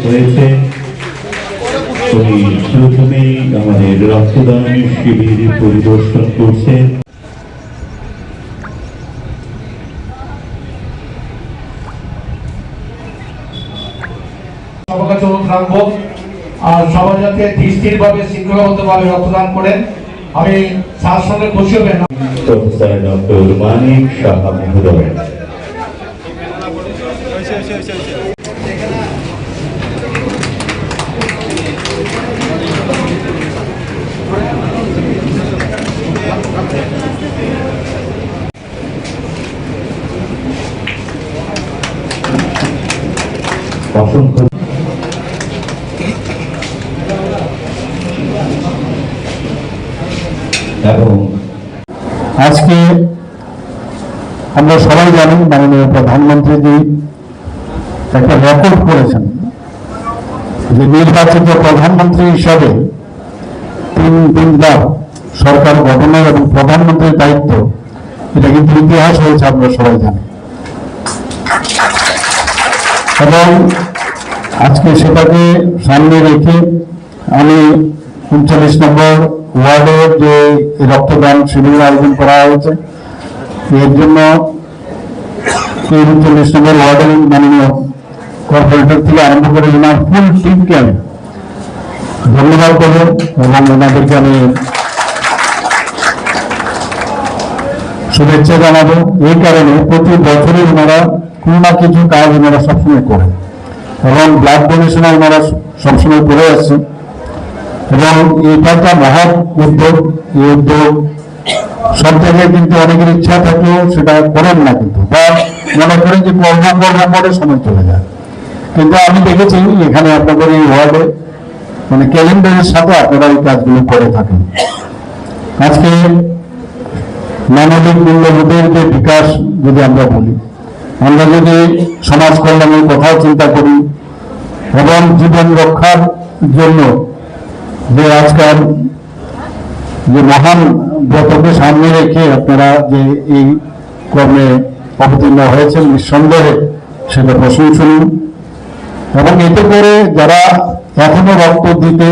হয়েছে। উনি প্রথমেই আমাদের রক্তদান শিবির পরিদর্শন করছেন। সবাইকে অনুরোধ রাখবো আর সবাই যাতে স্থিরভাবে শৃঙ্খলাবদ্ধভাবে রক্তদান করেন। আমি স্যার সঙ্গে খুশি হবেন প্রফেসর ডক্টর মানিক সাহা মহোদয়। অসংখ্য এবং আজকে আমরা সবাই জানি মাননীয় প্রধানমন্ত্রীজি একটা রেকর্ড করেছেন যে নির্বাচিত প্রধানমন্ত্রী হিসাবে তিনবার সরকার গঠনের এবং প্রধানমন্ত্রীর দায়িত্ব, এটা কিন্তু ইতিহাস হয়েছে, আমরা সবাই জানি। এবং আজকে সেটাকে সামনে রেখে আমি 39 নম্বর ওয়ার্ডের যে রক্তদান শিবির আয়োজন করা হয়েছে, এর জন্য 39 নম্বর ওয়ার্ডের মাননীয় কর্পোরেটর থেকে আরম্ভ করে ওনার ফুল টিমকে আমি ধন্যবাদ দেব এবং ওনাদেরকে আমি শুভেচ্ছা জানাবো। এই কারণে প্রতি বছরই ওনারা কোনো না কিছু কাজ ওনারা সবসময় করেন এবং ব্লাড ডোনেশন ওনারা সবসময় করে আসছে এবং এটা একটা মহৎ উদ্যোগ। এই উদ্যোগ সব জায়গায় কিন্তু অনেকের ইচ্ছা থাকলেও সেটা করেন না, কিন্তু বা মনে করেন যে করবো করে সময় চলে যায়। কিন্তু আমি দেখেছি এখানে আপনাদের এই ওয়ার্ডে মানে ক্যালেন্ডারের সাথে আপনারা এই কাজগুলো করে থাকেন। আজকে মানবিক মূল্যবোধের যে বিকাশ যদি আমরা বলি, আমরা যদি সমাজ কল্যাণের কথাও চিন্তা করি এবং জীবন রক্ষার জন্য যে আজকাল যে মহান ব্রতকে সামনে রেখে আপনারা যে এই কর্মে অবতীর্ণ হয়েছেন, নিঃসন্দেহে সেটা প্রশংসনীয়। এবং এতে করে যারা এখনো রক্ত দিতে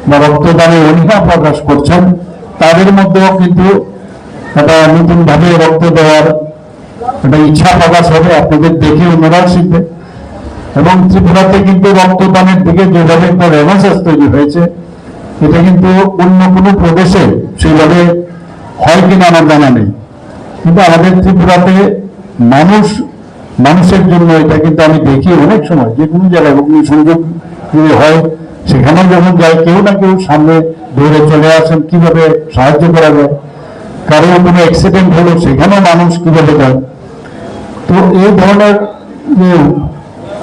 বা রক্তদানে অনীহা প্রকাশ করছেন, তাদের মধ্যেও কিন্তু একটা নতুন ভাবে রক্ত দেওয়ার একটা ইচ্ছা প্রকাশ হবে। আপনাদের দেখে অন্যরাও শিখবে। এবং ত্রিপুরাতে কিন্তু রক্তদানের দিকে যেভাবে একটা রেনেসাঁস তৈরি হয়েছে, এটা কিন্তু অন্য কোনো প্রদেশে সেইভাবে হয় কিনা আমার জানা নেই। কিন্তু আমাদের ত্রিপুরাতে মানুষের জন্য এটা কিন্তু আমি দেখি অনেক সময় যে কোনো জায়গায় সংযোগ যদি হয়, সেখানেও যখন যায় কেউ না কেউ সামনে দৌড়ে চলে আসেন কিভাবে সাহায্য করা যায়। কারো কোনো অ্যাক্সিডেন্ট হলো সেখানেও মানুষ কিভাবে যায়। তো এই ধরনের যে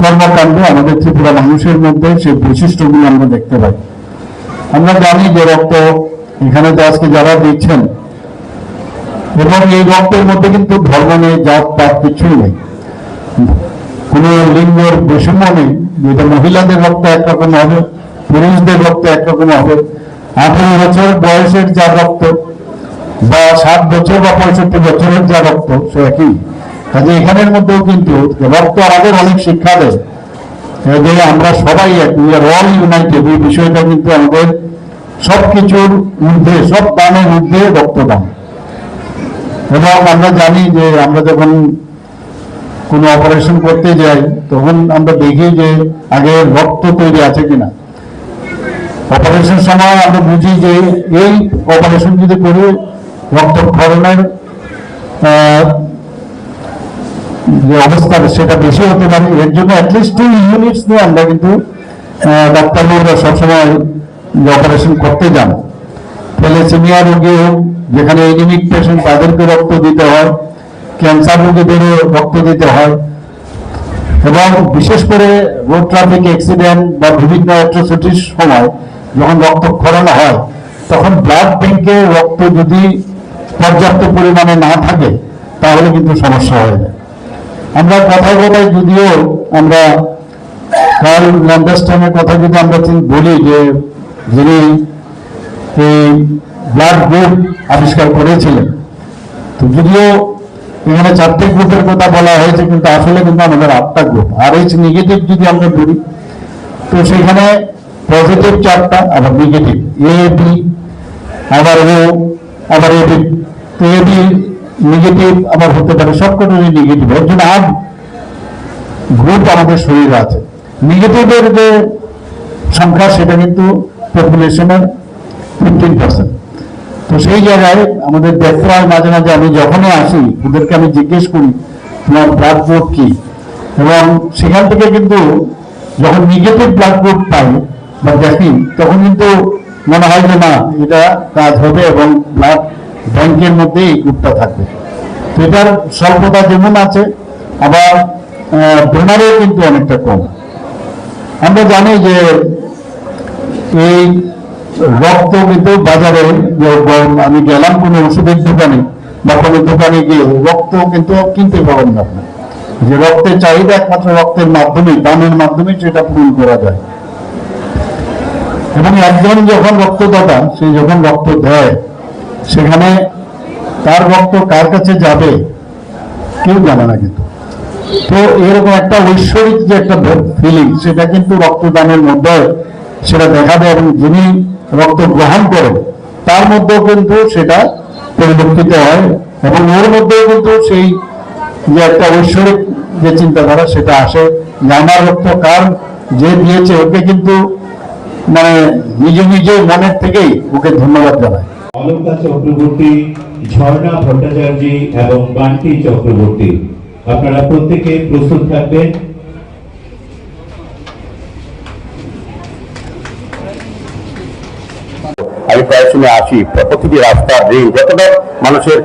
কর্মকাণ্ডে আমাদের ত্রিপুরা মানুষের মধ্যে সেই বৈশিষ্ট্যগুলো আমরা দেখতে পাই। আমরা জানি যে রক্ত এখানে যে আজকে যারা দিচ্ছেন, এবং এই রক্তের মধ্যে কিন্তু ধর্ম নেই, জাত পাত কিছুই নেই, কোনো লিঙ্গের বৈষম্য নেই। যেটা মহিলাদের রক্ত একরকম হবে, পুরুষদের রক্ত একরকম হবে। 18 বছর বয়সের যা রক্ত বা 7 বছর বা 65 বছরের যা রক্ত, সে একই। কাজে এখানের মধ্যেও কিন্তু রক্ত আমাদের অনেক শিক্ষা দেয় যে আমরা সবাই এক, উই আর অল ইউনাইটেড। এই বিষয়টা কিন্তু আমাদের সবকিছুর ঊর্ধ্বে, সব দানের ঊর্ধ্বে রক্তদান। এবং আমরা জানি যে আমরা যখন কোনো অপারেশন করতে যাই, তখন আমরা দেখি যে আগে রক্ত তৈরি আছে কিনা। অপারেশন সময় আমরা বুঝি যে এই অপারেশন যদি করি রক্তক্ষরণের যে অবস্থা সেটা বেশি হতে পারে। এর জন্য অ্যাটলিস্ট 2 ইউনিটস নিয়ে আমরা কিন্তু ডাক্তারবাবুরা সবসময় অপারেশন করতে যান। থ্যালাসেমিয়া রোগী হোক, যেখানে এনিমিক পেশেন্ট, তাদেরকে রক্ত দিতে হয়, ক্যান্সার রোগীদেরও রক্ত দিতে হয়। এবং বিশেষ করে রোড ট্রাফিক অ্যাক্সিডেন্ট বা বিভিন্ন অ্যাট্রোসিটির সময় যখন রক্তক্ষরণ হয়, তখন ব্লাড ব্যাংকে রক্ত যদি পর্যাপ্ত পরিমাণে না থাকে তাহলে কিন্তু সমস্যা হয়ে যায়। আমরা কথায় যদিও আমরা কার্ল ল্যান্ডারস্টনের কথা যদি আমরা বলি যে যিনি এই ব্লাড গ্রুপ আবিষ্কার করেছিলেন, তো যদিও এখানে 4টে গ্রুপের কথা বলা হয়েছে, কিন্তু আসলে কিন্তু আমাদের 8টা গ্রুপ। RH নেগেটিভ যদি আমরা বলি, তো সেখানে পজিটিভ 4টা, আবার নেগেটিভ এ বি, আবার ও, আবার এ বি। তো এ বি নেগেটিভ আবার হতে পারে, সবকটারই নেগেটিভ। এর জন্য 8 গ্রুপ আমাদের শরীরে আছে। নেগেটিভের যে সংখ্যা সেটা কিন্তু পপুলেশনের 15%। তো সেই জায়গায় আমাদের দেখতে হয় মাঝে মাঝে, আমি যখনই আসি ওদেরকে আমি জিজ্ঞেস করি তোমার ব্লাড গ্রুপ কি, এবং সেখান থেকে কিন্তু যখন নেগেটিভ ব্লাড গ্রুপ পাই বা দেখি তখন কিন্তু মনে হয় যে না, এটা কাজ হবে এবং ব্লাড ব্যাংকের মধ্যে এই গ্রুপটা থাকবে। তো এটার স্বল্পতা যেমন আছে, আবার ডোনারও কিন্তু অনেকটা কম। আমরা জানি যে এই রক্ত কিন্তু বাজারে, আমি গেলাম কোনো ওষুধের দোকানে বা কোনো দোকানে গিয়ে রক্ত কিন্তু কিনতে পারেন না আপনি। যে রক্তের চাহিদা একমাত্র রক্তের মাধ্যমে, দানের মাধ্যমে সেটা পূরণ করা যায়। এবং একজন যখন রক্তদাতা, সে যখন রক্ত দেয়, সেখানে তার রক্ত কার কাছে যাবে কেউ জানে না কিন্তু। তো এরকম একটা ঐশ্বরিক যে একটা ফিলিং, সেটা কিন্তু রক্তদানের মধ্যে সেটা দেখা দেয়, এবং যিনি রক্ত গ্রহণ করেন তার মধ্যেও কিন্তু সেটা পরিলক্ষিত হয়, এবং ওর মধ্যেও কিন্তু সেই যে একটা ঐশ্বরিক যে চিন্তাধারা সেটা আসে যে আমার রক্ত কার যে দিয়েছে ওকে কিন্তু মানে নিজে নিজে মনের থেকেই ওকে ধন্যবাদ জানায়। অলকা চক্রবর্তী, ঝর্ণা ভট্টাচার্য এবং বান্টি চক্রবর্তী, আপনারা প্রত্যেকে প্রস্তুত থাকবেন। আমি প্রায় সময় আসি, প্রতিটি রাস্তা ড্রেন যতটা মানুষের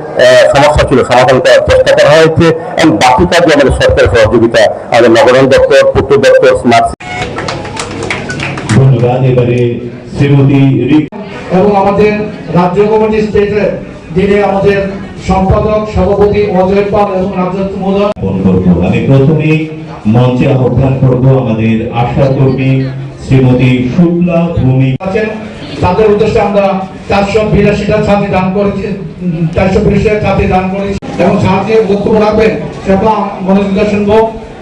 সমস্যা ছিল সমাধান করার চেষ্টা করা হয়েছে, এবং বাকি কাজে আমাদের সরকারের সহযোগিতা, আমাদের নগরায়ণ দপ্তর, পূর্ত দপ্তর, স্মার্ট। ধন্যবাদ। এবারে শ্রীমতী এবং আমাদের রাজ্য কমিটি স্টেটের যিনি আমাদের সম্পাদক সভাপতি অজয় পাল এবং রাজ্য মহোদয়। আমি প্রথমে মঞ্চে আহ্বান করব আমাদের আশা কর্মী শ্রীমতী শুক্লা ভূমি আছেন, তাদের উদ্দেশ্যে আমরা 482টা ছাত্রী দান করেছি, 482টা ছাত্রী দান করেছি, এবং ছাত্রী বক্তব্য রাখবেন সেটা মনোযোগ শুনবো।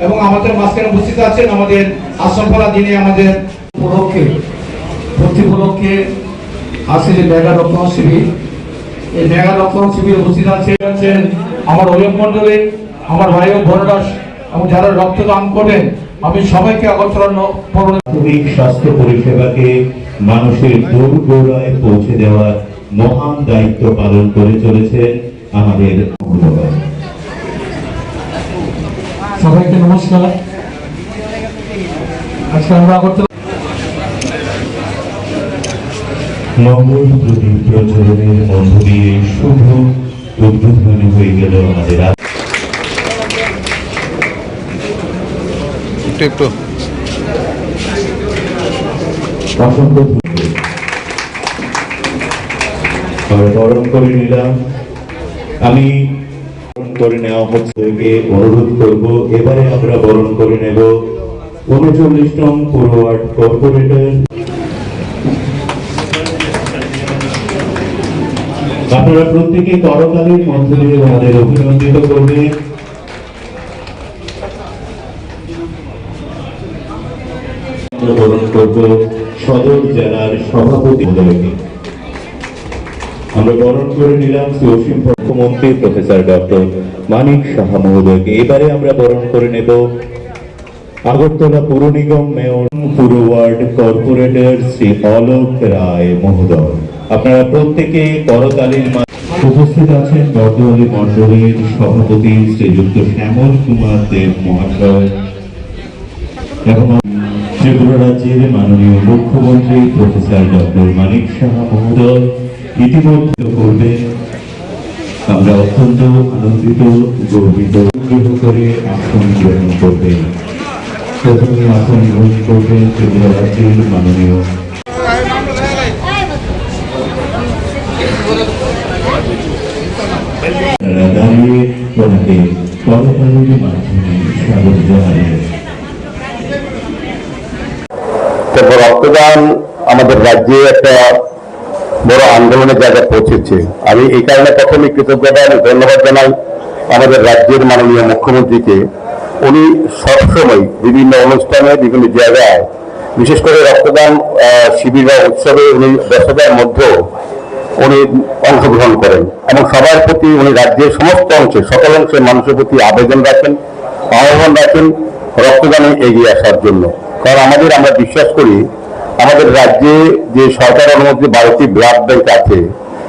এবং আমাদের মাঝখানে উপস্থিত আছেন আমাদের আশ্রমপাড়া, যিনি আমাদের উপলক্ষে আছে যে মেগা রক্তদান শিবির, এই মেগা রক্তদান শিবির উপস্থিত আছেন আমার অভিযোগ মন্ডলী, আমার ভাই ও বোনেরা, এবং যারা রক্তদান করেন, আমি সবাইকে প্রাথমিক স্বাস্থ্য পরিষেবাকে মানুষের দোরগোড়ায় পৌঁছে দেওয়ার মহান দায়িত্ব পালন করে চলেছেন আমাদের মহোদয়। সবাইকে নমস্কার। আজকে আমরা মঙ্গল প্রদীপ প্রজ্বলনের মধ্য দিয়ে শুভ উদ্বোধনী হয়ে গেল আমাদের একটু অসংখ্য বরণ করে নিলাম। আমি বরণ করে নেওয়া হচ্ছে, অনুরোধ করব এবারে আমরা বরণ করে নেব 39 নং পৌর ওয়ার্ড কর্পোরেটর। আপনারা প্রত্যেকে করতালির মধ্য দিয়ে আমাদের অভিনন্দিত করবেন। বরণ করব সদর জেলার সভাপতি মহোদয়কে। আমরা বরণ করে নিলাম অসীম মুখ্যমন্ত্রী প্রফেসর ডক্টর মানিক সাহা মহোদয়কে। এবারে আমরা বরণ করে নেব আগরতলা পৌর নিগম মেয়র, পুর ওয়ার্ড কর্পোরেটর শ্রী অলোক রায় মহোদয়। আপনারা প্রত্যেকে করতালির উপস্থিত আছেন বর্ধমানী মণ্ডলের সভাপতি শ্রীযুক্ত শ্যামল কুমার দেব মহাশয়, এবং ত্রিপুরা রাজ্যের মাননীয় মুখ্যমন্ত্রী প্রফেসর ডক্টর মানিক সাহা মহোদয় ইতিমধ্যে করবেন। আমরা অত্যন্ত আনন্দিত, গর্বিত। গ্রহণ করে আসন গ্রহণ করবেন। প্রথমে আসন গ্রহণ করবেন ত্রিপুরা রাজ্যের মাননীয় দাঁড়িয়ে ওনাকে করতালির মাধ্যমে স্বাগত জানালেন। রক্তদান আমাদের রাজ্যে একটা বড় আন্দোলনের জায়গায় পৌঁছেছে। আমি এই কারণে প্রথমে কৃতজ্ঞতা এবং ধন্যবাদ জানাই আমাদের রাজ্যের মাননীয় মুখ্যমন্ত্রীকে। উনি সবসময় বিভিন্ন অনুষ্ঠানে বিভিন্ন জায়গায় বিশেষ করে রক্তদান শিবির বা উৎসবে উনি ব্যস্ততার মধ্যেও উনি অংশগ্রহণ করেন এবং সবার প্রতি উনি রাজ্যের সমস্ত অংশে সকল অংশের মানুষের প্রতি আবেদন রাখেন, আহ্বান রাখেন রক্তদানে এগিয়ে আসার জন্য। কারণ আমরা বিশ্বাস করি আমাদের রাজ্যে যে সরকার অনুমোদিত 12টি ব্লাড ব্যাংক আছে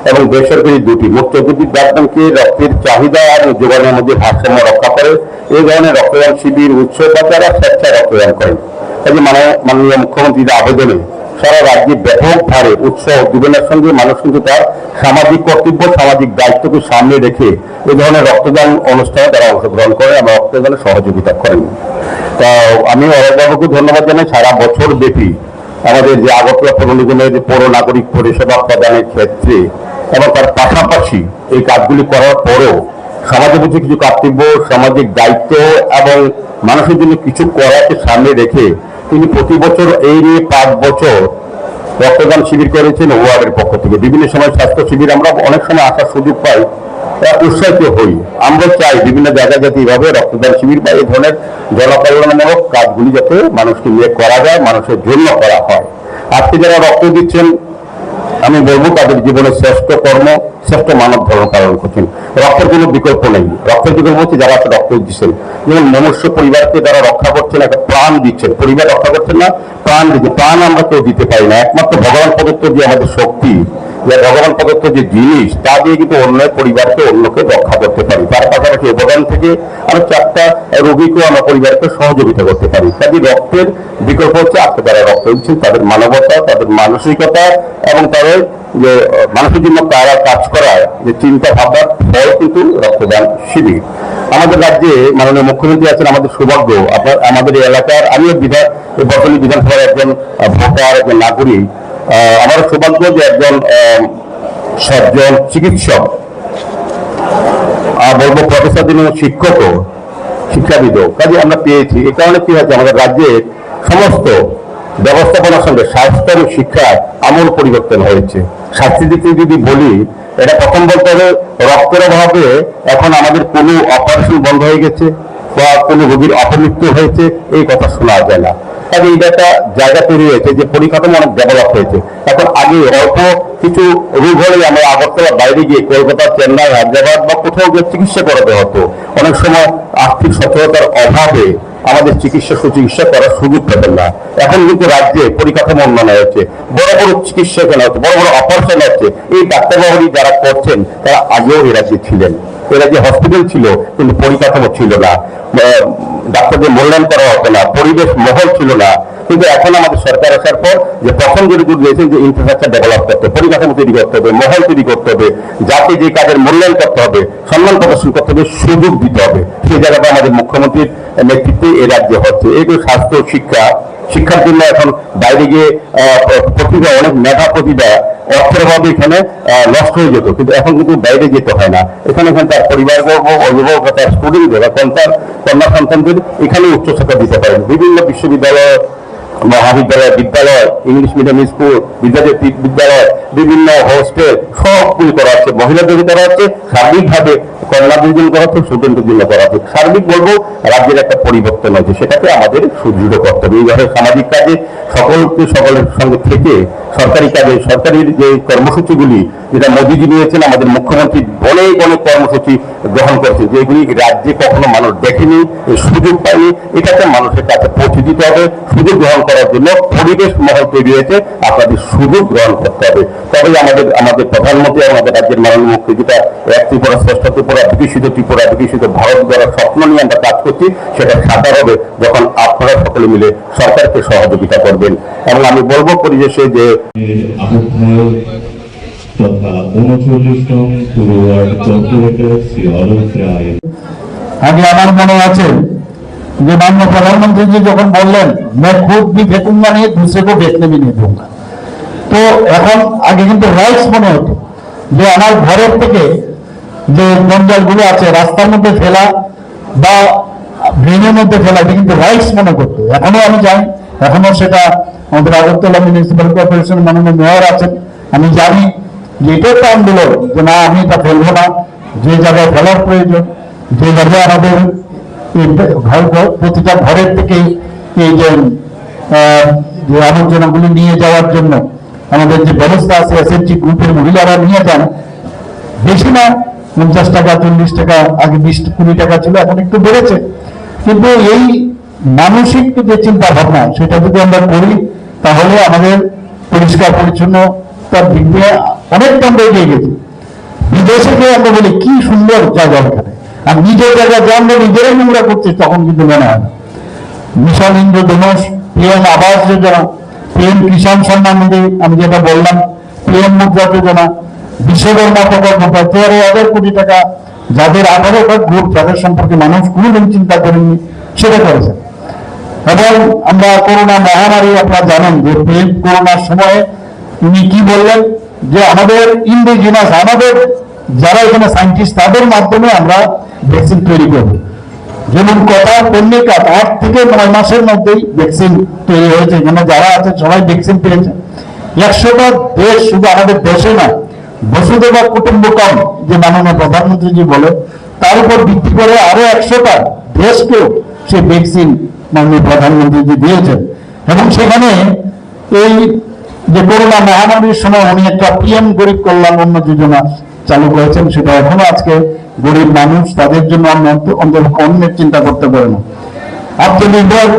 এবং বেসরকারি 2টি, মোট 14টি ব্লাড ব্যাংকে রক্তের চাহিদা আর যোগানের মধ্যে ভারসাম্য রক্ষা করে এই ধরনের রক্তদান শিবির উৎসব বা যারা স্বেচ্ছায় রক্তদান করেন। কাজে মাননীয় মুখ্যমন্ত্রীর আবেদনে সারা রাজ্যে ব্যাপক হারে উৎসাহ উদ্দীপনার সঙ্গে মানুষ কিন্তু তার সামাজিক কর্তব্য, সামাজিক দায়িত্বকে সামনে রেখে এই ধরনের রক্তদান অনুষ্ঠানে তারা অংশগ্রহণ করেন এবং রক্তদানে সহযোগিতা করেন। তা আমি অরবাবুকে ধন্যবাদ জানাই। সারা বছর ব্যাপী আমাদের যে আগরতলা পৌর নিগমের যে পৌর নাগরিক পরিষেবা প্রদানের ক্ষেত্রে এবং তার পাশাপাশি এই কাজগুলি করার পরেও সমাজের প্রতি কিছু কর্তব্য, সামাজিক দায়িত্ব এবং মানুষের জন্য কিছু করাকে সামনে রেখে তিনি প্রতি বছর এই নিয়ে 5 বছর রক্তদান শিবির করেছেন ওয়ার্ডের পক্ষ থেকে। বিভিন্ন সময় স্বাস্থ্য শিবির আমরা অনেক সময় আসার সুযোগ পাই, উৎসাহিত হই। আমরা চাই বিভিন্ন জায়গায় যাতে এইভাবে রক্তদান শিবির বা এই ধরনের জনকল্যাণমূলক কাজগুলি যাতে মানুষকে নিয়ে করা যায়, মানুষের জন্য করা হয়। আজকে যারা রক্ত দিচ্ছেন আমি বলবো তাদের জীবনের শ্রেষ্ঠ কর্ম, শ্রেষ্ঠ মানব ধর্ম পালন করছেন। রক্তের কোনো বিকল্প নেই। রক্তের বিকল্প হচ্ছে যারা রক্ত দিচ্ছেন, যেমন মনুষ্য পরিবারকে যারা রক্ষা করছেন, একটা প্রাণ দিচ্ছেন, পরিবার রক্ষা করছেন না, প্রাণ দিচ্ছে। প্রাণ আমরা কেউ দিতে পারি না, একমাত্র ভগবান প্রদত্ত যে আমাদের শক্তি, যে ভগবান প্রদত্ত যে জিনিস, তা দিয়ে কিন্তু অন্য পরিবারকে অন্যকে রক্ষা করতে পারি। তার পাশাপাশি অবদান থেকে আরো 4টা রোগীকেও আমরা পরিবারকে সহযোগিতা করতে পারি। কাজে রক্তের বিকল্প হচ্ছে আজকে যারা রক্ত দিচ্ছেন তাদের মানবতা, তাদের মানসিকতা এবং তাদের যে মানুষের জন্য তারা কাজ করার যে চিন্তা ভাবনার ফল কিন্তু রক্তদান শিবির। আমাদের রাজ্যে মাননীয় মুখ্যমন্ত্রী আছেন, আমাদের সৌভাগ্য আমাদের এই এলাকার, আমিও বর্তমানে বিধানসভার একজন ভোটার, একজন নাগরিক। আমার সৌভাগ্য যে একজন সজ্জন চিকিৎসক, বলবো প্রফেসর দিন শিক্ষকও, শিক্ষাবিদও কাজে আমরা পেয়েছি। এই কারণে কি হয়েছে আমাদের রাজ্যের সমস্ত ব্যবস্থাপনার সঙ্গে স্বাস্থ্য এবং শিক্ষার আমূল পরিবর্তন হয়েছে। স্বাস্থ্যের দিক থেকে যদি বলি, এটা প্রথম বলতে হবে রক্তের অভাবে এখন আমাদের কোনো অপারেশন বন্ধ হয়ে গেছে বা কোনো রোগীর অপমৃত্যু হয়েছে এই কথা শোনা যায় না। কাজে এটা একটা জায়গা তৈরি হয়েছে যে পরিকাঠামো অনেক ডেভেলপ হয়েছে। এখন আগে অল্প কিছু রোগ হলে আমরা আগরতলার বাইরে গিয়ে কলকাতা, চেন্নাই, হায়দ্রাবাদ বা কোথাও গিয়ে চিকিৎসা করাতে হতো। অনেক সময় আর্থিক সচ্ছলতার অভাবে আমাদের চিকিৎসা সুচিকিৎসা করার সুযোগ পেতেন না। এখন কিন্তু রাজ্যে পরিকাঠামো উন্নয়ন হয়েছে, বড় বড় চিকিৎসা কেনা হচ্ছে, বড় বড় অপারেশন হচ্ছে। এই ডাক্তারবাবুরি যারা করছেন তারা আগেও এ রাজ্যে ছিলেন। এ রাজ্যে হসপিটাল ছিল কিন্তু পরিকাঠামো ছিল না, ডাক্তারদের মূল্যায়ন করা হতো না, পরিবেশ মহল ছিল না। কিন্তু এখন আমাদের সরকার আসার পর যে প্রথম যেটা দিয়েছেন যে ইনফ্রাস্ট্রাকচার ডেভেলপ করতে হবে, পরিকাঠামো তৈরি করতে হবে, মহল তৈরি করতে হবে, যাতে যে কাজের মূল্যায়ন করতে হবে, সম্মান প্রদর্শন করতে হবে, সুযোগ দিতে হবে। সেই জায়গাটা আমাদের মুখ্যমন্ত্রীর নেতৃত্বে এ রাজ্যে হচ্ছে। এইগুলো স্বাস্থ্য, শিক্ষার জন্য এখন বাইরে গিয়ে প্রতিভা, অনেক মেধা প্রতিভা অর্থের অভাবে এখানে নষ্ট হয়ে যেত, কিন্তু এখন কিন্তু বাইরে যেতে হয় না। এখানে তার পরিবারবর্গ, অভিভাবক, তার স্টুডেন্টদের এখন তার কন্যা সন্তানদের এখানে উচ্চশিক্ষা দিতে পারেন। বিভিন্ন বিশ্ববিদ্যালয়, মহাবিদ্যালয়, বিদ্যালয়, ইংলিশ মিডিয়াম স্কুল, বিদ্যাজ্যোতি বিদ্যালয়, বিভিন্ন হোস্টেল সবগুলি করা হচ্ছে, মহিলাদের করা হচ্ছে, সার্বিকভাবে কন্যাদের জন্য করা হচ্ছে, স্টুডেন্টের জন্য করা হচ্ছে। সার্বিক বলবো রাজ্যের একটা পরিবর্তন হয়েছে, সেটাকে আমাদের সুদৃঢ় করতে হবে। এইভাবে সামাজিক কাজে সকলের সঙ্গে থেকে সরকারি কাজে, সরকারের যে কর্মসূচিগুলি যেটা মোদীজি নিয়েছেন, আমাদের মুখ্যমন্ত্রী অনেক অনেক কর্মসূচি গ্রহণ করেছে, যেগুলি রাজ্যে কখনো মানুষ দেখেনি, সুযোগ পায়নি। এটাকে মানুষের কাছে পৌঁছে দিতে হবে। সুযোগ গ্রহণ করার জন্য পরিবেশ মহল তৈরি হয়েছে, আপনাদের সুযোগ গ্রহণ করতে হবে। তবে আমাদের প্রধানমন্ত্রী এবং আমাদের রাজ্যের মাননীয় মুখ্যমন্ত্রী যেটা এক ত্রিপুরা, শ্রেষ্ঠ ত্রিপুরা, বিকশিত ত্রিপুরা, বিকশিত ভারত দ্বারা স্বপ্ন নিয়ে আমরা কাজ করছি, সেটা সাকার হবে যখন আপনারা সকলে মিলে সরকারকে সহযোগিতা করবেন। এবং আমি বলবো পরিবেশে যে তথা 39তম পুর ওয়ার্ড কর্পোরেটর শ্রী অলোক রায়। আগে আমার মনে আছে যে মাননীয় প্রধানমন্ত্রী যখন বললেন मैं खुद भी फेंकूंगा नहीं, दूसरे को बेचने भी नहीं दूंगा, তো এখন আগে কিন্তু রাইটস মনে হতো যে আমার ঘরের থেকে যে জঞ্জালগুলো আছে রাস্তার মধ্যে ফেলা বা ড্রেনের মধ্যে ফেলা, এটা কিন্তু রাইটস মনে করতো। এখনো আমি জানি, এখনো সেটা আমাদের আগরতলা মিউনিসিপ্যাল কর্পোরেশন মাননীয় মেয়র আছেন, আমি জানি যে এটাও তো আন্দোলন যে না আমি এটা ফেলবো না, যে জায়গায় ফেলার প্রয়োজন, যে জায়গায় আমাদের প্রতিটা ঘরের থেকে এই যে যে আবর্জনাগুলি নিয়ে যাওয়ার জন্য আমাদের যে ব্যবস্থা আছে, এসএসজি গ্রুপের মহিলারা নিয়ে যান, বেশি না, 50 টাকা 40 টাকা, আগে 20-20 টাকা ছিল, এখন একটু বেড়েছে। কিন্তু এই মানসিক যে চিন্তা ভাবনা, সেটা যদি আমরা করি তাহলে আমাদের পরিষ্কার পরিচ্ছন্নতার দিক দিয়ে অনেকটা আমরা এগিয়ে গেছি। বিদেশে গিয়ে আমরা বলি কি সুন্দর জায়গা এখানে, আর নিজের জায়গা যে আমরা নিজেরাই নোংরা করছি তখন কিন্তু মনে হয় না। মিশন ইন্দ্রধনুষ, পিএম আবাস যোজনা, পিএম কিষাণ সম্মান নিধি, আমি যেটা বললাম, পিএম মুদ্রা যোজনা, বিশ্বকর্মা প্রকল্প, 13,000 কোটি টাকা, যাদের 18 গ্রুপ, যাদের সম্পর্কে মানুষ কোনোদিন চিন্তা করেননি, সেটা করেছে। এবং আমরা করোনা মহামারী, আপনারা জানেন যে করোনার সময়ে উনি কি বললেন, যে আমাদের ইন্ডিজিনাস, আমাদের যারা এখানে সায়েন্টিস্ট, তাদের মাধ্যমে আমরা ভ্যাকসিন তৈরি করব। যেমন কথা তেমনি কাজ, 8 থেকে 9 মাসের মধ্যেই ভ্যাকসিন তৈরি হয়েছে। এখানে যারা আছে সবাই ভ্যাকসিন পেয়েছে। 100টা দেশ, শুধু আমাদের দেশে না, বসুধৈব কুটুম্বকম যে মাননীয় প্রধানমন্ত্রীজি বলে, তার উপর ভিত্তি করে আরো 100টা দেশকেও সে ভ্যাকসিন মাননীয় প্রধানমন্ত্রীজি দিয়েছেন। এবং সেখানে এই যে করোনা মহামারীর সময় উনি একটা পিএম গরিব কল্যাণ অন্ন যোজনা চালু করেছেন, সেটা এখনো আজকে গরিব মানুষ, তাদের জন্য অন্যের চিন্তা করতে পারে না। আত্মনির্ভর,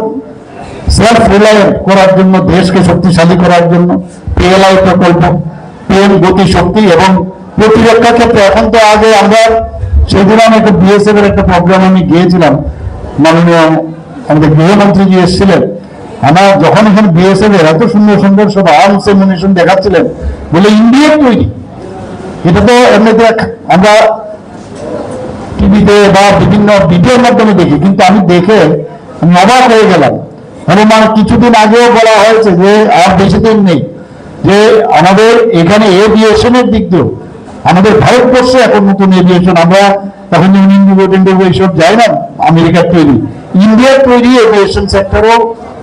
সেলফ রিলায়েন্ট করার জন্য, দেশকে শক্তিশালী করার জন্য পিএলআই প্রকল্প, পিএম গতি শক্তি এবং প্রতিরক্ষা ক্ষেত্রে। এখন তো আগে আমরা সেদিন আমি একটা বিএসএফ এর একটা প্রোগ্রামে আমি গিয়েছিলাম, মাননীয় আমাদের গৃহমন্ত্রীজি এসেছিলেন। আমার যখন এখানে বিএসএফ এর এত সুন্দর সুন্দর সব আর্মস এমিউনিশন দেখাচ্ছিলেন, বলে ইন্ডিয়ার তৈরি। এটা তো এমনিতে আমরা টিভিতে বা বিভিন্ন ভিডিওর মাধ্যমে দেখি, কিন্তু আমি দেখে আমি অবাক হয়ে গেলাম। এবং কিছুদিন আগেও বলা হয়েছে যে আর বেশি দিন নেই, যে আমাদের এখানে এভিয়েশনের দিক দিয়েও আমাদের ভারতবর্ষে এখন নতুন এভিয়েশন, আমরা এখন যেমন ইন্ডিগো এইসব যাই না, আমেরিকার তৈরি, ইন্ডিয়ার তৈরি এভিয়েশন সেক্টরও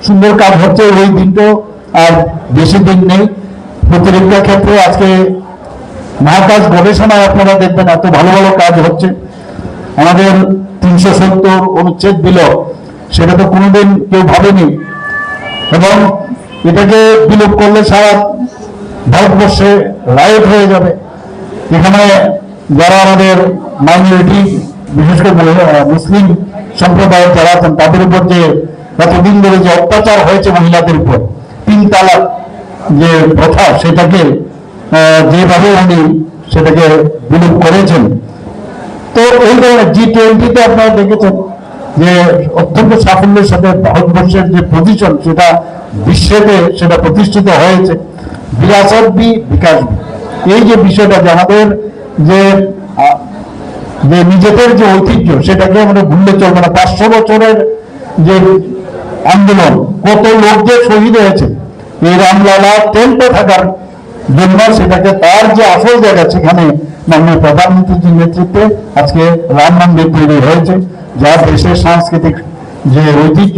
সুন্দর কাজ হচ্ছে। ওই দিনটা আর বেশি দিন নেই। প্রতিরক্ষা ক্ষেত্রে আজকে মহাকাশ গবেষণায় আপনারা দেখবেন এত ভালো ভালো কাজ হচ্ছে। আমাদের 370 অনুচ্ছেদ দিল, সেটা তো কোনোদিন কেউ ভাবেনি, এবং এটাকে বিলোপ করলে সারা ভারতবর্ষে রাইট হয়ে যাবে। এখানে যারা আমাদের মাইনরিটি, বিশেষ করে মুসলিম সম্প্রদায়ের যারা আছেন, তাদের উপর যে এতদিন ধরে যে অত্যাচার হয়েছে মহিলাদের উপর, 3 তালাক যে প্রথা, সেটাকে যেভাবে উনি সেটাকে বিলোপ করেছেন। তো এই ধরনের G20-তে আপনারা দেখেছেন যে অত্যন্ত সাফল্যের সাথে ভারতবর্ষের যে পজিশন, সেটা বিশ্বেতে সেটা প্রতিষ্ঠিত হয়েছে। বিরাসত বি বিকাশ বি, এই যে বিষয়টা, যে আমাদের যে নিজেদের যে ঐতিহ্য, সেটাকে আমরা ভুললে চলবে না। 500 বছরের যে আন্দোলন, কত লোক যে শহীদ হয়েছে এই রামলালা টেম্পে থাকার জন্য, সেটাকে তার যে আসল জায়গা, সেখানে মাননীয় প্রধানমন্ত্রীর নেতৃত্বে আজকে রাম মন্দির তৈরি হয়েছে, যা দেশের সাংস্কৃতিক যে ঐতিহ্য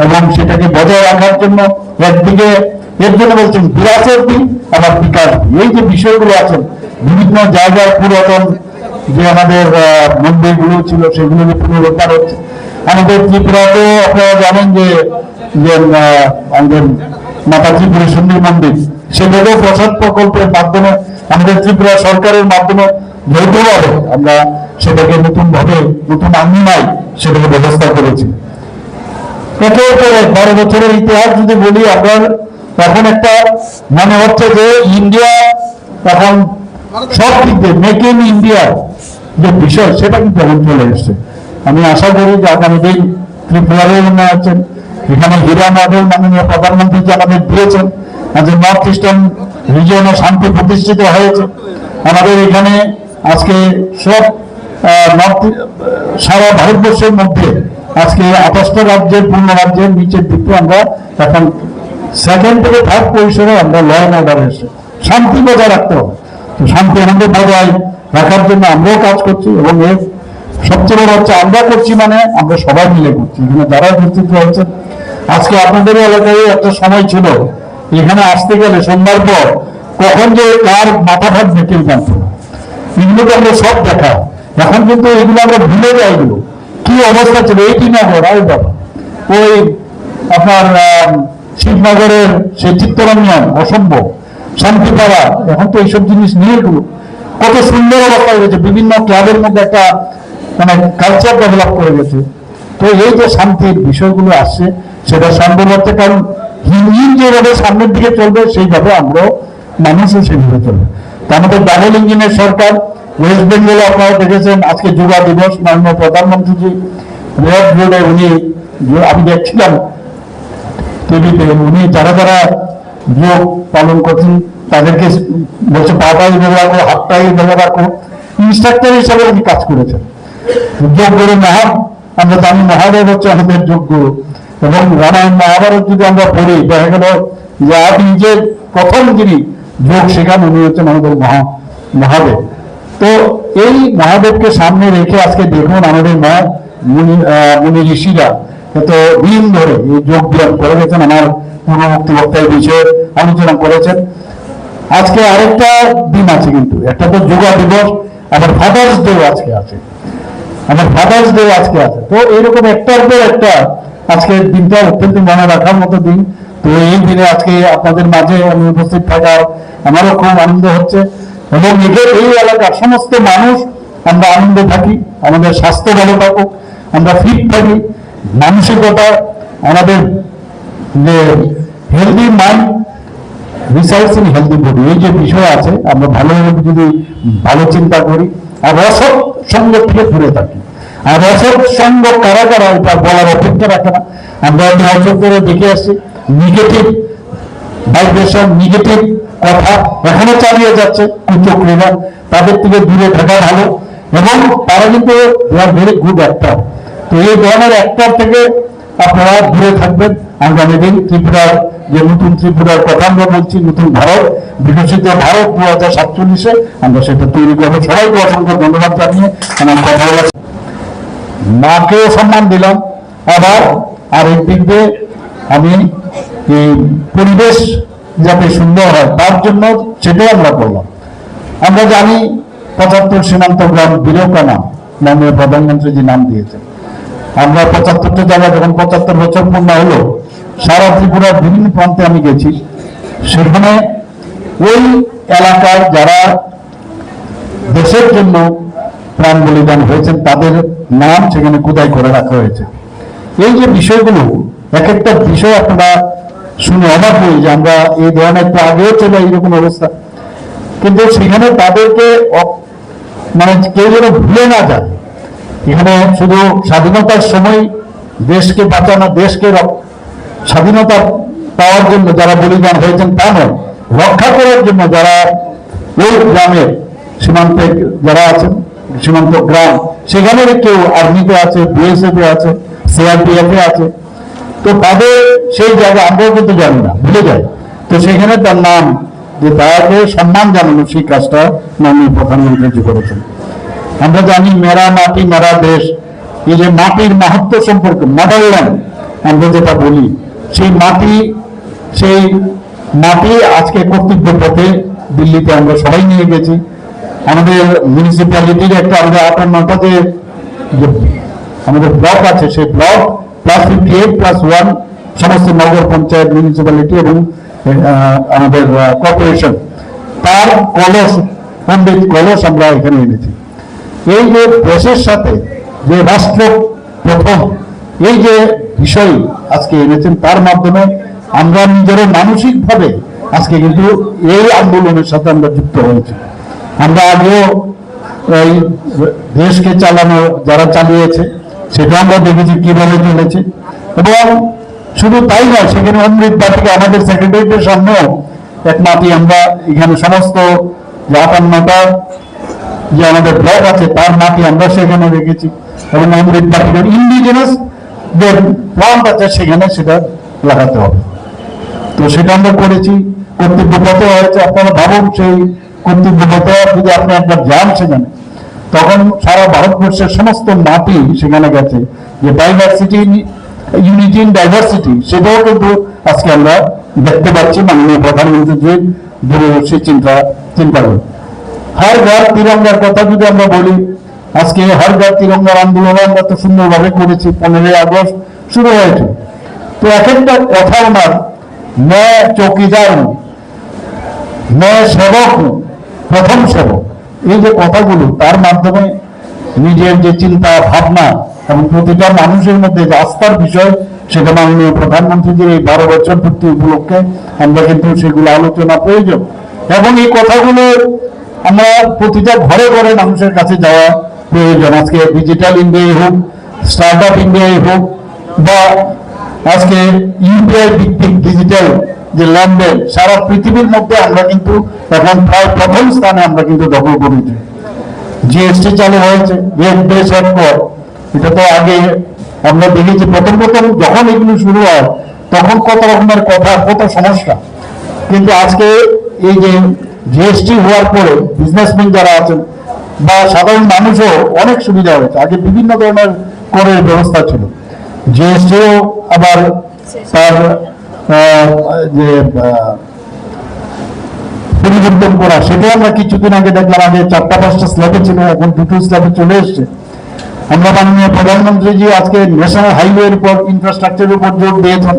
এবং সেটাকে বজায় রাখার জন্য একদিকে এর জন্য বলছেন বিরাসত দিন, আবার বিকাশ। এই যে বিষয়গুলো আছেন, বিভিন্ন জায়গায় পুরাতন যে আমাদের মন্দিরগুলো ছিল, সেগুলো পুনরুদ্ধার হচ্ছে। আমাদের ত্রিপুরাতেও আপনারা জানেন যে আমাদের মাতা ত্রিপুরেশ্বরী মন্দির, সেগুলো প্রসাদ প্রকল্পের মাধ্যমে আমাদের ত্রিপুরা সরকারের মাধ্যমে যৌথভাবে আমরা সেটাকে নতুন ভাবে, নতুন আঙ্গিনায় সেটাকে ব্যবস্থা করেছি। একে একে 12 বছরের ইতিহাস যদি বলি, আপনার তখন একটা মনে হচ্ছে যে ইন্ডিয়া এখন সব দিক দিয়ে মেক ইন ইন্ডিয়া যে বিষয়, সেটা কিন্তু এখন চলে এসছে। আমি আশা করি যে আগামী দিন ত্রিপুরারও উন্নয়ন আছেন, এখানে হীরানগর মাননীয় প্রধানমন্ত্রী যে আমাদের দিয়েছেন, আজকে নর্থ ইস্টার্ন রিজিয়নে শান্তি প্রতিষ্ঠিত হয়েছে। আমাদের এখানে আজকে সব সারা ভারতবর্ষের মধ্যে আজকে 28টা রাজ্যের, পূর্ণ রাজ্যের নিচের দিকে আমরা এখন 2nd থেকে 3rd পজিশনে আমরা ল অ্যান্ড অর্ডার এসে শান্তি বজায় রাখতে হবে। তো শান্তি আমাদের বজায় রাখার জন্য আমরাও কাজ করছি, এবং এর সবচেয়ে বড় হচ্ছে আমরা করছি মানে আমরা সবাই মিলে করছি। এখানে যারা উপস্থিত রয়েছেন, আজকে আপনাদের এলাকায় একটা সময় ছিল এখানে আসতে গেলে সন্ধ্যার পর কখন যে কার মাথা ফাটবে কেউ জানত না। এগুলো তো আমরা সব দেখা, এখন কিন্তু এগুলো আমরা ভুলে যাই। এগুলো কি অবস্থা ছিল, এই 3 নগর, আরে বাবা, ওই আপনার শিবনগরের সেই চিত্তরঞ্জন অসম্ভব শান্তি পাওয়া, এখন তো এইসব জিনিস নিয়ে এগুলো কত সুন্দর অবস্থা হয়ে গেছে, বিভিন্ন ক্লাবের মধ্যে একটা মানে কালচার ডেভেলপ করে গেছে। তো এই যে শান্তির বিষয়গুলো আসছে সেটা সম্ভব হচ্ছে, কারণ ইঞ্জিন যেভাবে সামনের দিকে চলবে সেইভাবে আমরাও মানুষও সেভাবে চলবে। তো আমাদের ডাবল ইঞ্জিনের সরকার, ওয়েস্ট বেঙ্গলে আপনারা দেখেছেন আজকে যুবা দিবস, মাননীয় প্রধানমন্ত্রীজি রেড রোডে উনি, আমি দেখছিলাম টিভিতে, উনি যারা যারা যোগ পালন করছেন তাদেরকে বলছে পাটাই ব্যবহার করো, হাতটাই ব্যবহার করো, ইনস্ট্রাক্টর হিসাবে উনি কাজ করেছেন। যোগ গুরু আমরা জানি মহাদেব হচ্ছে আমাদের যোগ গুরু, এবং রামায়ণ মহাভারত যদি আমরা পড়ি দেখা গেল যে আপনি যে প্রথম যিনি যোগ শেখান উনি হচ্ছেন আমাদের মহাদেব। তো এই মহাদেবকে সামনে রেখে আজকে দেখুন আমাদের মুনি ঋষিরা এত দিন ধরে এই যোগ ব্যায়াম করে গেছেন, আমার পূর্ববর্তী বক্তায় বিষয়ে আলোচনা করেছেন। আজকে আরেকটা দিন আছে, কিন্তু একটা তো যোগা দিবস, আবার ফাদার্স ডে আজকে আছে, আমার ফাদার্স ডে আজকে আছে। তো এইরকম একটার পর একটা আজকের দিনটা অত্যন্ত মনে রাখার মতো দিন। তো এই দিনে আজকে আপনাদের মাঝে আমি উপস্থিত থাকার আমারও খুব আনন্দ হচ্ছে, এবং এই এলাকার সমস্ত মানুষ আমরা আনন্দে থাকি, আমাদের স্বাস্থ্য ভালো থাকুক, আমরা ফিট থাকি, মানসিকতা আমাদের যে healthy mind research in healthy body, এই যে বিষয় আছে আমরা ভালোভাবে যদি ভালো চিন্তা করি আর অসৎ সঙ্গ থেকে দূরে থাকি। আর অসৎ সঙ্গ কারা কারা এটা বলার অপেক্ষা রাখে না, আমরা অসৎ করে দেখে আসছি, নেগেটিভ ভাইব্রেশন, নেগেটিভ কথা এখনো চালিয়ে যাচ্ছে কুচক্রীরা, তাদের থেকে দূরে থাকা ভালো, এবং তারা কিন্তু ভেরি গুড অ্যাক্টর। তো এই ধরনের অ্যাক্টর থেকে আপনারা দূরে থাকবেন। আগামী দিন ত্রিপুরার যে নতুন ত্রিপুরার কথা আমরা বলছি, নতুন ভারত, বিকশিত ভারত 2047 আমরা সেটা তৈরি করবো। সবাইকে অসংখ্য ধন্যবাদ জানিয়ে আমার কথা বলা, মাকেও সম্মান দিলাম, আবার আরেক দিক দিয়ে আমি এই পরিবেশ যাতে সুন্দর হয় তার জন্য সেটাই আমরা করলাম। আমরা জানি 75 সীমান্ত গ্রাম বিলোকানা মাননীয় প্রধানমন্ত্রীজি নাম দিয়েছেন। আমরা 75টা জায়গা যখন 75 বছর পূর্ণ হলো, সারা ত্রিপুরার বিভিন্ন প্রান্তে আমি গেছি, সেখানে ওই এলাকার যারা দেশের জন্য প্রাণ বলিদান হয়েছেন তাদের নাম সেখানে খোদাই করে রাখা হয়েছে। এই যে বিষয়গুলো এক একটা বিষয় আপনারা শুনে অবাক হই যে আমরা এই ধরনের তো আগেও ছিল এইরকম অবস্থা, কিন্তু সেখানে তাদেরকে মানে কেউ যেন ভুলে না যায়। এখানে শুধু স্বাধীনতার সময় দেশকে বাঁচানো, দেশকে স্বাধীনতা পাওয়ার জন্য যারা বলিদান হয়েছেন তা নয়, রক্ষা করার জন্য যারা ওই গ্রামের সীমান্তে যারা আছেন, সীমান্ত গ্রাম, সেখানে কেউ আর্মিতে আছে, বিএসএফ এ আছে, সিআরপিএফ এ আছে, তো তাদের সেই জায়গা আমরাও কিন্তু জানি না, ভুলে যাই। তো সেখানে তার নাম যে তাকে সম্মান জানানো, সেই কাজটা মাননীয় প্রধানমন্ত্রী করেছেন। আমরা জানি মেরা মাটি মেরা দেশ, এই যে মাটির মাহাত্ম্য সম্পর্কে, মাদারল্যান্ড আমরা যেটা বলি, সেই মাটি আজকে কর্তব্য পথে দিল্লিতে আমরা সবাই নিয়ে গেছি। আমাদের মিউনিসিপ্যালিটির একটা আমাদের 58টা যে আমাদের ব্লক আছে, সেই ব্লক +58+1 সমস্ত নগর পঞ্চায়েত, মিউনিসিপ্যালিটি এবং আমাদের কর্পোরেশন, তার কলস, পণ্ডিত কলস আমরা এখানে এনেছি। এই যে দেশের সাথে যে রাষ্ট্র প্রথম এই যে বিষয় আজকে এনেছেন, তার মাধ্যমে আমরা নিজেরা মানসিকভাবে আজকে কিন্তু এই আন্দোলনের সাথে আমরা যুক্ত হয়েছি। আমরা আগেও এই দেশকে চালানো যারা চালিয়েছে সেটা আমরা দেখেছি কিভাবে চলেছে, এবং শুধু তাই নয়, সেখানে অমৃত বাটিকা আমাদের সেক্রেটারিদের সামনেও এক মাটি আমরা এখানে সমস্ত 58টা যে আমাদের ব্লক আছে তার মাটি আমরা সেখানে রেখেছি, এবং অমৃত বাটিকার ইন্ডিজিনাস যে প্লান্ট আছে সেখানে সেটা লাগাতে হবে। তো সেটা আমরা করেছি, কর্তব্য পথে হয়েছে। আপনারা ভাবুন, সেই কর্তব্য পথে যদি আপনি একবার যান সেখানে, তখন সারা ভারতবর্ষের সমস্ত মাটি সেখানে গেছে, যে ডাইভার্সিটি, ইউনিটি ইন ডাইভার্সিটি, সেটাও কিন্তু আজকে আমরা দেখতে পাচ্ছি মাননীয় প্রধানমন্ত্রীর দূরদর্শী চিন্তা করি। হর ঘর তিরঙ্গার কথা যদি আমরা বলি, আজকে হর ঘর তিরঙ্গার আন্দোলন আমরা তো সুন্দরভাবে করেছি, 15ই আগস্ট শুরু হয়েছে। তো এক একটা কথা ওনার मैं चौकीदार हूँ, मैं सेवक हूँ, प्रथम सेवक, এই যে কথাগুলো তার মাধ্যমে নিজের যে চিন্তা ভাবনা এবং প্রতিটা মানুষের মধ্যে যে আস্থার বিষয়, সেটা মাননীয় প্রধানমন্ত্রীদের এই 12 বছর পূর্তি উপলক্ষে আমরা কিন্তু সেগুলো আলোচনা প্রয়োজন। এবং এই কথাগুলো আমরা প্রতিটা ঘরে ঘরে মানুষের কাছে যাওয়া প্রয়োজন। আজকে ডিজিটাল ইন্ডিয়াই হোক, স্টার্ট আপ ইন্ডিয়াই হোক, বা আজকে ইউপিআই ভিত্তিক ডিজিটাল যে লেনদেন, সারা পৃথিবীর মধ্যে আমরা কিন্তু এখন প্রায় প্রথম স্থানে আমরা কিন্তু দখল করেছি। জিএসটি চালু হয়েছে, দেশ এক কর, এটা তো আগে আমরা দেখেছি প্রথম প্রথম যখন এগুলো শুরু হয় তখন কত রকমের কথা, কত সমস্যা, কিন্তু আজকে এই যে জিএসটি হওয়ার পরে বিজনেসম্যান যারা আছেন বা সাধারণ মানুষও অনেক সুবিধা হয়েছে। আগে বিভিন্ন ধরনের করের ব্যবস্থা ছিল, জিএসটিও আবার তার যে পরিবর্তন করা, সেটাও আমরা কিছুদিন আগে দেখলাম। আগে 4-5টা স্ল্যাবে ছিল, এখন 2টো স্ল্যাবে চলে এসছে। আমরা মাননীয় প্রধানমন্ত্রীজি আজকে ন্যাশনাল হাইওয়ের উপর, ইনফ্রাস্ট্রাকচারের উপর জোর দিয়েছেন।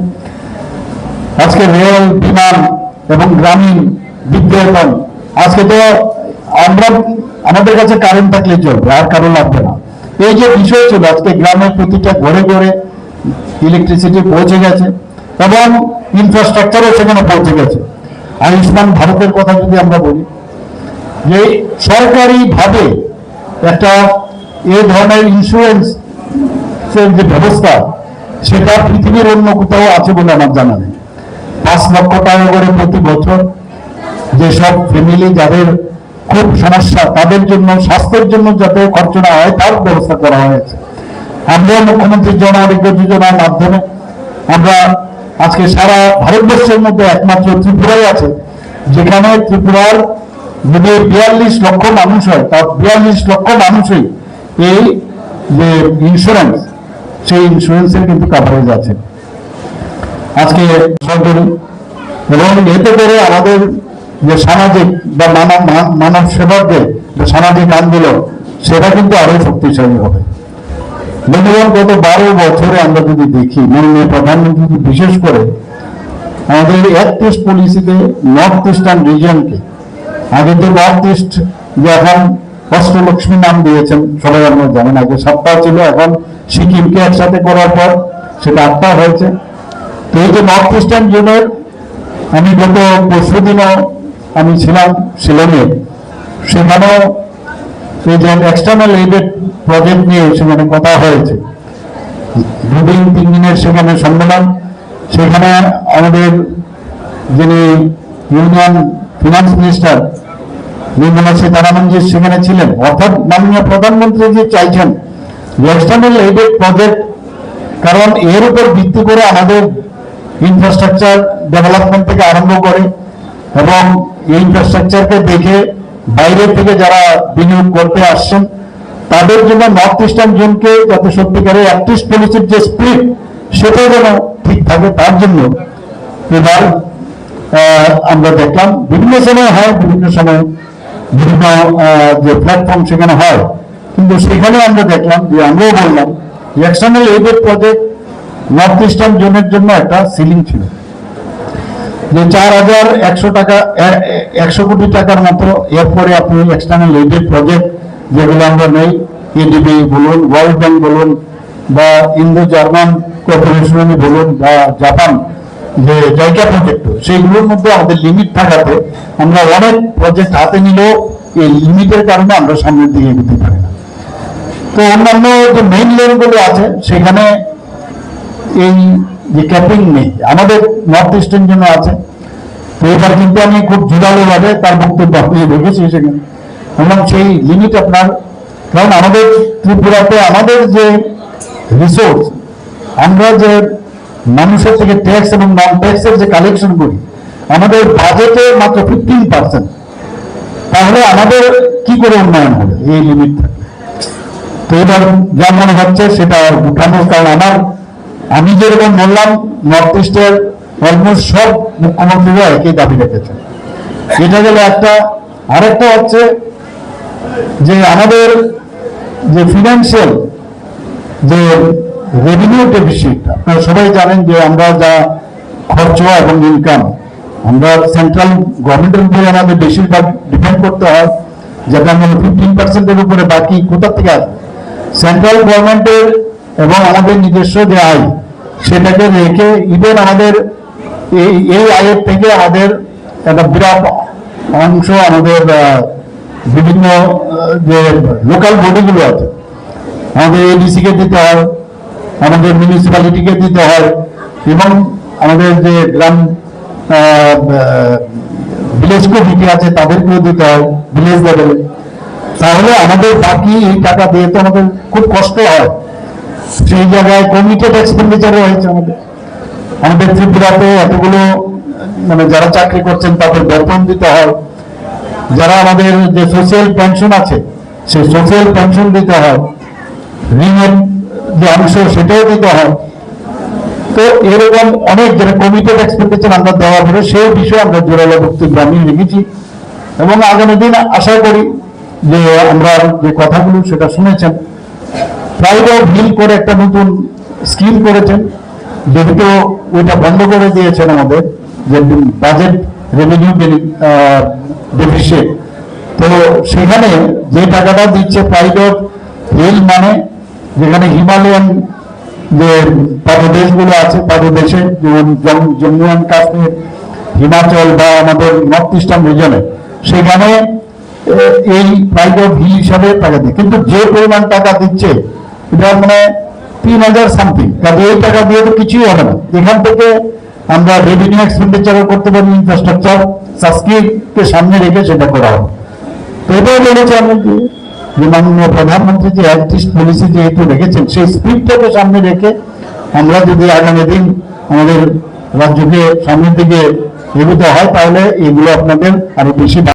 আজকে রেল, বিমান এবং গ্রামীণ বিদ্যুতায়ন, আজকে তো আমরা আমাদের কাছে কারেন্ট থাকলে চলবে, আর কারো লাগবে না, এই যে বিষয় ছিল, আজকে গ্রামের প্রতিটা ঘরে ঘরে ইলেকট্রিসিটি পৌঁছে গেছে এবং ইনফ্রাস্ট্রাকচারও সেখানে পৌঁছে গেছে। আয়ুষ্মান ভারতের কথা যদি আমরা বলি, যে সরকারি ভাবে একটা এই ধরনের ইন্স্যুরেন্সের যে ব্যবস্থা, সেটা পৃথিবীর অন্য কোথাও আছে বলে আমার জানা নেই। 5 লক্ষ টাকা করে প্রতি বছর যেসব ফ্যামিলি যাদের খুব সমস্যা, তাদের জন্য স্বাস্থ্যের জন্য যাতে খরচ না হয় তার ব্যবস্থা করা হয়েছে। আমরা মুখ্যমন্ত্রীর জন আরোগ্য যোজনার মাধ্যমে আমরা আজকে সারা ভারতবর্ষের মধ্যে একমাত্র ত্রিপুরাই আছে, যেখানে ত্রিপুরার যদি 42 লক্ষ মানুষ হয়, তার 42 লক্ষ মানুষই এই যে ইন্স্যুরেন্স, সেই ইন্স্যুরেন্সের কিন্তু কাভারেজ আছে আজকে সরকারি। এবং এতে করে আমাদের যে সামাজিক বা মানব সেবার যে সামাজিক আন্দোলন, সেটা কিন্তু আরো শক্তিশালী হবে। বন্ধুগণ, গত 12 বছরে আমরা যদি দেখি, মাননীয় প্রধানমন্ত্রী বিশেষ করে আমাদের অ্যাক্ট ইস্ট পলিসিতে নর্থ ইস্টার্ন রিজিয়নকে, আগে তো নর্থ ইস্ট যে এখন অষ্টলক্ষ্মী নাম দিয়েছেন সবাই আমরা জানেন, আগে 7টা ছিল, এখন সিকিমকে একসাথে করার পর সেটা 8টা হয়েছে। তো এই যে নর্থ ইস্টার্ন জোনের, আমি গত পরশু দিনও আমি ছিলাম শিলংয়ে, সেখানেও এই যে এক্সটার্নাল এইডেড প্রজেক্ট নিয়ে সেখানে কথা হয়েছে। 2 দিন 3 দিনের সেখানে সম্মেলন, সেখানে আমাদের যিনি ইউনিয়ন ফিনান্স মিনিস্টার নির্মলা সীতারামনজি সেখানে ছিলেন। অর্থাৎ মাননীয় প্রধানমন্ত্রী যে চাইছেন এক্সটার্নাল এইডেড প্রজেক্ট, কারণ এর উপর ভিত্তি করে আমাদের ইনফ্রাস্ট্রাকচার ডেভেলপমেন্ট থেকে আরম্ভ করে, এবং এই ইনফ্রাস্ট্রাকচারকে দেখে বাইরে থেকে যারা বিনিয়োগ করতে আসছেন তাদের জন্য নর্থ ইস্টার্ন জোনকে যাতে সত্যিকারের অ্যাক্ট ইস্ট পলিসির যে স্পিরিট, সেটা যেন ঠিক থাকে, তার জন্য এবার আমরা দেখলাম বিভিন্ন সময় হয়, বিভিন্ন সময় বিভিন্ন যে প্ল্যাটফর্ম সেখানে হয়, কিন্তু সেখানে আমরা দেখলাম যে আমরাও বললাম external aided project north eastern জোনের জন্য একটা সিলিং ছিল, যে 4100 টাকা, 100 কোটি টাকার মতো। এরপরে আপনি এক্সটার্নাল এইডেড প্রজেক্ট যেগুলো আমরা নেই, এডিবি বলুন, ওয়ার্ল্ড ব্যাংক বলুন, বা ইন্দো জার্মান কর্পোরেশন বলুন, বা জাপান যে জায়গা প্রজেক্ট, সেইগুলোর মধ্যে আমাদের লিমিট থাকাতে আমরা অনেক প্রজেক্ট হাতে নিলেও এই লিমিটের কারণে আমরা সামনের দিকে এগোতে পারি না। তো অন্যান্য যে মেইন লেনগুলো আছে সেখানে এই যে ক্যাপিং নেই, আমাদের নর্থ ইস্টার্ন জন্য আছে। তো এবার কিন্তু আমি খুব জোরালো ভাবে তার বক্তব্য আপনি রেখেছি সেখানে, এবং সেই লিমিট আপনার, কারণ আমাদের ত্রিপুরাতে আমাদের যে রিসোর্স, আমরা যে মানুষের থেকে ট্যাক্স এবং নন ট্যাক্সের যে কালেকশন করি, আমাদের বাজেটে মাত্র 15%, তাহলে আমাদের কি করে উন্নয়ন হবে এই লিমিট থাকে? তো এবার যা মনে হচ্ছে সেটা উঠানোর, কারণ আমি যেরকম বললাম নর্থ ইস্টের অলমোস্ট সব মুখ্যমন্ত্রীরা একই দাবি রেখেছেন। এটা গেল একটা। আরেকটা হচ্ছে যে আমাদের যে ফিনান্সিয়াল যে রেভিনিউ ডেফিসিট, আপনারা সবাই জানেন যে আমরা যা খরচ এবং ইনকাম, আমরা সেন্ট্রাল গভর্নমেন্টের উপরে আমাদের বেশিরভাগ ডিপেন্ড করতে হয়, যেটা আমরা 15%-এর উপরে, বাকি কোথা থেকে আসবে? সেন্ট্রাল গভর্নমেন্টের এবং আমাদের নিজস্ব যে আয় সেটাকে রেখে ইভেন আমাদের এই আয়ের থেকে আমাদের একটা বিরাট অংশ আমাদের বিভিন্ন যে লোকাল বডিগুলো আছে, আমাদের এডিসি কে দিতে হয়, আমাদের মিউনিসিপ্যালিটিকে দিতে হয়, এবং আমাদের যে গ্রাম ভিলেজ কমিটি আছে তাদেরকেও দিতে হয় ভিলেজ লেভেলে। তাহলে আমাদের বাকি এই টাকা দিয়ে তো আমাদের খুব কষ্ট হয়। সেই জায়গায় কমিটেড এক্সপেন্ডিচারও হয়েছে আমাদের ত্রিপুরাতে এতগুলো মানে যারা চাকরি করছেন তাদের বেতন দিতে হয়, যারা আমাদের যে সোশিয়াল পেনশন আছে সেই সোশিয়াল পেনশন দিতে হয়, ঋণের যে অংশ সেটাও দিতে হয়। তো এরকম অনেক যেটা কমিটেড এক্সপেন্ডিচার আমরা দেওয়ার পরে সেই বিষয়ে আমরা জোরালো বক্তব্য আমি লিখেছি, এবং আগামী দিন আশা করি যে আমরা যে কথাগুলো সেটা শুনেছেন। প্রাইড অফ হিল করে একটা নতুন স্কিম করেছেন, যেহেতু ওইটা বন্ধ করে দিয়েছেন আমাদের যে বাজেট রেভিনিউ ডেফিসিট, তো সেখানে যে টাকাটা দিচ্ছে প্রাইড অফ হিল মানে যেখানে হিমালয়ান যে পাদদেশগুলো আছে, পাদদেশে যেমন জম্মু অ্যান্ড কাশ্মীর, হিমাচল বা আমাদের নর্থ ইস্টার্ন রিজনে, সেখানে এই প্রাইড অফ হিল হিসাবে টাকা দিচ্ছে, কিন্তু যে পরিমাণ টাকা দিচ্ছে এটা মানে 3000 সামথিং, কাজে এই টাকা দিয়ে তো কিছুই হবে না। এখান থেকে আমরা রেভিনিউ এক্সপেন্ডিচারও করতে পারি, ইনফ্রাস্ট্রাকচার সাবস্ক্রিপ্টকে সামনে রেখে সেটা করা হবে। তো এটাও বলেছে আমি যে মাননীয় প্রধানমন্ত্রী যে অ্যাক্টিভ পলিসি যেহেতু রেখেছেন, সেই স্পিডটাকে সামনে রেখে আমরা যদি আগামী দিন আমাদের রাজ্যকে সামনের দিকে এগোতে হয়, তাহলে এগুলো আপনাদের আরো বেশি